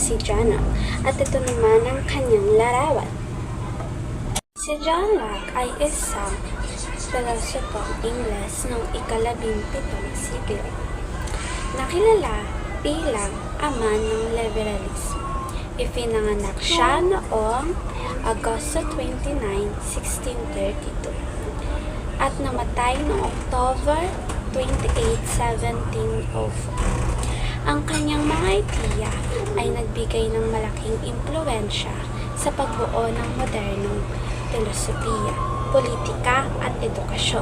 si John Locke at ito naman ang kanyang larawan. Si John Locke ay isang pilosopong Ingles noong ika-17 siglo. Nakilala bilang ama ng liberalismo. Ipinanganak siya noong Agosto 29, 1632 at namatay noong October 28, 1704. Ang kanyang mga ideya ay nagbigay ng malaking impluwensya sa pagbuo ng modernong filosofiya, politika at edukasyon.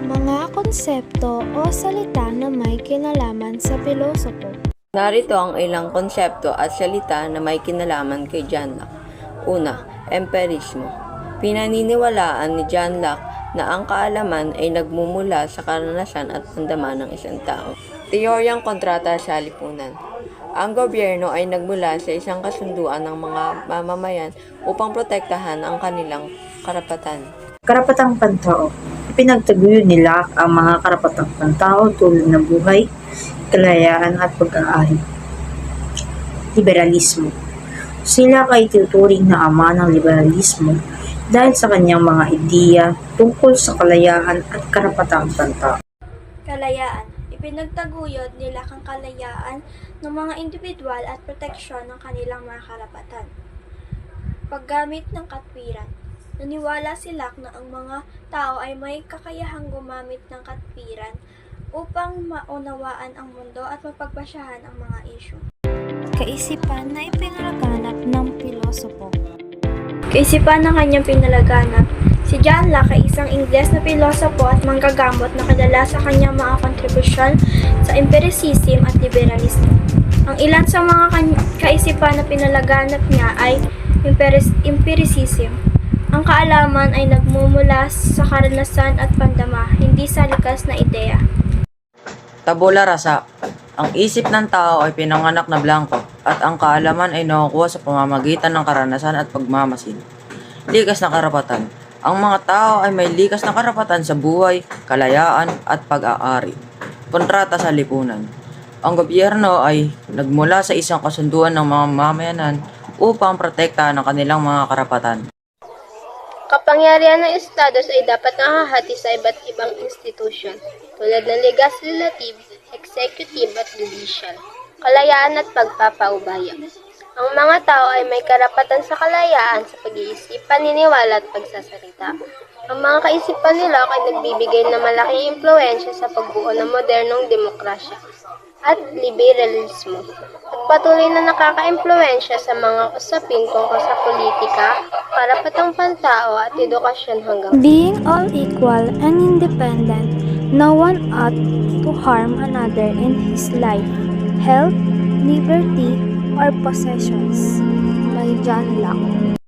Mga konsepto o salita na may kinalaman sa pilosopo. Narito ang ilang konsepto at salita na may kinalaman kay John Locke. Una, empirismo. Pinaniniwalaan ni John Locke na ang kaalaman ay nagmumula sa karanasan at pandaman ng isang tao. Teoryang kontrata sa lipunan. Ang gobyerno ay nagmula sa isang kasunduan ng mga mamamayan upang protektahan ang kanilang karapatan. Karapatang pantao. Ipinagtaguyod nila ang mga karapatang pantao tulad ng buhay, kalayaan at pag-aari. Liberalismo. Sila ay tuturing na ama ng liberalismo dahil sa kanyang mga ideya tungkol sa kalayaan at karapatang pantao. Kalayaan. Ipinagtaguyod nila ang kalayaan ng mga individual at proteksyon ng kanilang mga karapatan. Paggamit ng katwiran. Naniwala sila na ang mga tao ay may kakayahang gumamit ng katwiran upang maunawaan ang mundo at mapagpasyahan ang mga isyu. Kaisipan na ipinalaganap ng pilosopo. Kaisipan ng kanyang pinalaganap, si John Locke ay isang Ingles na pilosopo at manggagamot na kadala sa kanyang mga kontribusyon sa empiricism at liberalismo. Ang ilan sa mga kaisipan na pinalaganap niya ay empiricism. Ang kaalaman ay nagmumula sa karanasan at pandama, hindi sa likas na ideya. Tabula rasa. Ang isip ng tao ay pinanganak na blanko at ang kaalaman ay nakukuha sa pamamagitan ng karanasan at pagmamasid. Likas na karapatan. Ang mga tao ay may likas na karapatan sa buhay, kalayaan at pag-aari. Kontrata sa lipunan. Ang gobyerno ay nagmula sa isang kasunduan ng mga mamayanan upang protektahan ang kanilang mga karapatan. Kapangyarihan ng estados ay dapat nakahati sa iba't ibang institusyon, tulad ng legislative, executive at judicial, kalayaan at pagpapaubaya. Ang mga tao ay may karapatan sa kalayaan sa pag-iisip, paniniwala at pagsasalita. Ang mga kaisipan nila ay nagbibigay ng malaking impluwensya sa pagbuo ng modernong demokrasya at liberalismo, at patuloy na nakaka-impluwensya sa mga usapin tungkol sa politika, karapatang pantao at edukasyon hanggang Being all equal and independent, no one ought to harm another in his life, health, liberty, or possessions. By John Locke.